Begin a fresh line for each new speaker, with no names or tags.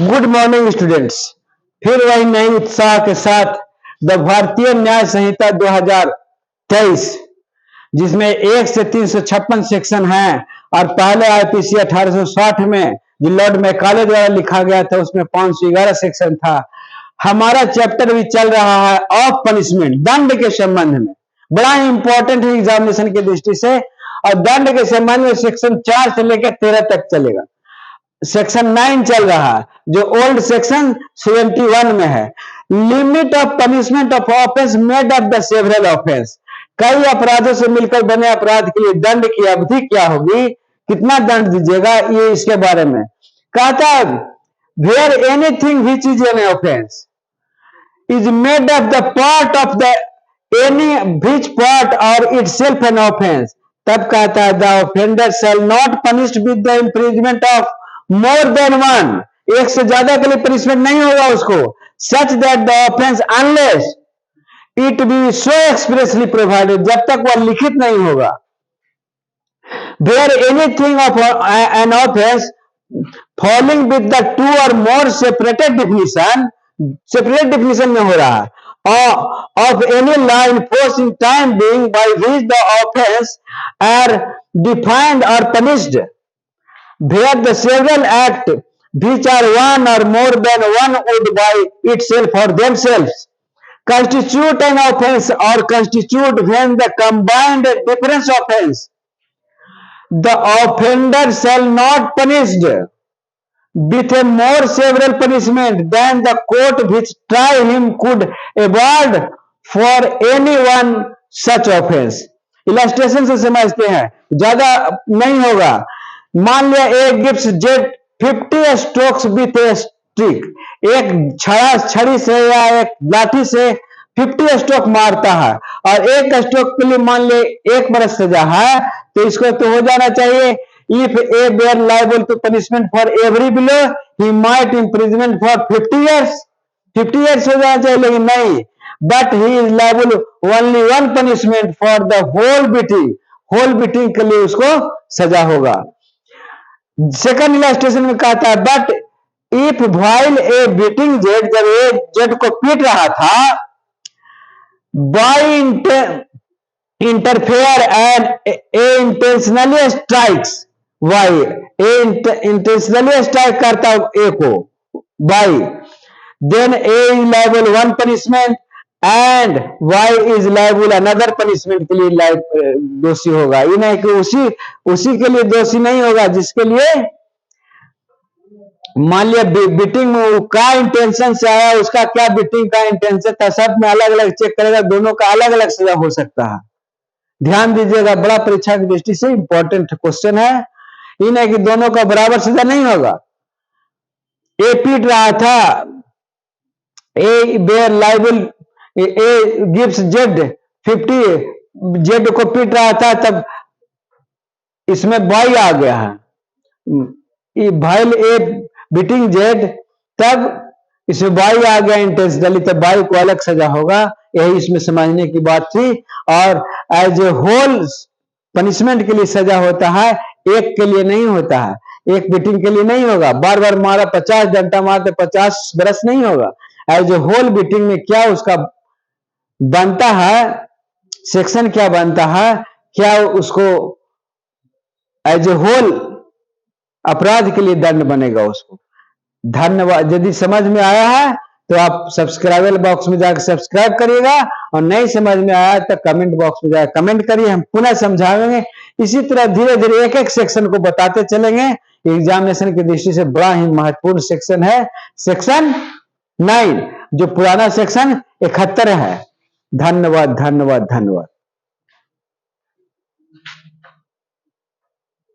Good morning students. फिर वही नई उत्साह के साथ द भारतीय न्याय संहिता 2023, जिसमें 1 से 356 सेक्शन हैं और पहले आईपीसी 1860 में जो लॉर्ड मैकाले द्वारा लिखा गया था उसमें 511 सेक्शन था। हमारा चैप्टर भी चल रहा है ऑफ पनिशमेंट, दंड के संबंध में। बड़ा इंपॉर्टेंट है एग्जामिनेशन की दृष्टि से, और दंड के संबंध में सेक्शन 4 से लेकर 13 तक चलेगा। सेक्शन 9 चल रहा है जो ओल्ड सेक्शन 71 में है। Limit of punishment of offence made of the several offence, कई अपराधों से मिलकर बने अपराध के लिए दंड की अवधि क्या होगी, कितना दंड दीजिएगा, ये इसके बारे में कहता है। Wear anything which is an offence is made of the part of the any which part और इटसेल्फ एन ऑफेंस, तब कहता है the offender shall not punished with the imprisonment of more than one, एक से ज्यादा के लिए punishment नहीं होगा उसको, such that the offence unless it be so expressly provided, जब तक वह लिखित नहीं होगा। Wear anything of an offence falling with the two और मोर सेपरेटेड डिफिनीशन, सेपरेट डिफिनीशन में हो रहा है, of any law enforced in time being by which the offense are defined or punished, where the several act which are one or more than one would by itself or themselves constitute an offense or constitute when the combined difference offense, the offender shall not punished with a more several punishment than the court which try him could award for any one such offense। Illustration से समझते हैं, ज्यादा नहीं होगा। मान लिया एक gives jet 50 strokes with A stick, एक छड़ी से या एक लाठी से 50 स्ट्रोक मारता है और एक स्ट्रोक के लिए मान ले 1 बरस सजा है, तो इसको तो हो जाना चाहिए। If a bear liable to punishment for every below, he might imprisonment for 50 years. 50 years हो जाना चाहिए, लेकिन नहीं, but he is liable only one punishment for the whole beating, whole beating के लिए उसको सजा होगा। सेकंड इलस्ट्रेशन में कहता है but if while a beating jet, जब एक जेट को पीट रहा था, by interfere and intentionally strikes, why intentionally strike करता ए को by, then a is liable one punishment and y is liable another punishment के लिए दोषी होगा। ये नहीं कि उसी के लिए दोषी नहीं होगा जिसके लिए मान लिया बीटिंग में वो क्या इंटेंशन से आया, उसका क्या बीटिंग का इंटेंशन था, सब में अलग अलग चेक करेगा, दोनों का अलग अलग सजा हो सकता है। ध्यान दीजिएगा, बड़ा परीक्षा की दृष्टि से इंपॉर्टेंट क्वेश्चन है। ये नहीं कि दोनों का बराबर सजा नहीं होगा। ए पीट रहा था, A bear liable, A gives Z 50, Z को पीट रहा था, तब इसमें बाई आ गया है, भाईल ए बीटिंग जेड, तब इसमें बाई आ गया इंटेंशनली, तब बाई को अलग सजा होगा। यही इसमें समझने की बात थी। और एज ए होल पनिशमेंट के लिए सजा होता है, एक के लिए नहीं होता है, एक बीटिंग के लिए नहीं होगा। बार बार मारा, 50 डंडा मारते 50 बरस नहीं होगा। एज ए होल बीटिंग में क्या उसका बनता है, सेक्शन क्या बनता है, क्या उसको एज ए होल अपराध के लिए दंड बनेगा उसको। धन्यवाद। यदि समझ में आया है तो आप सब्सक्राइबर बॉक्स में जाकर सब्सक्राइब करिएगा, और नहीं समझ में आया तो कमेंट बॉक्स में जाकर कमेंट करिए, हम पुनः समझाएंगे। इसी तरह धीरे धीरे एक एक सेक्शन को बताते चलेंगे। एग्जामिनेशन की दृष्टि से बड़ा ही महत्वपूर्ण सेक्शन है सेक्शन 9, जो पुराना सेक्शन 71 है। धन्यवाद धन्यवाद धन्यवाद।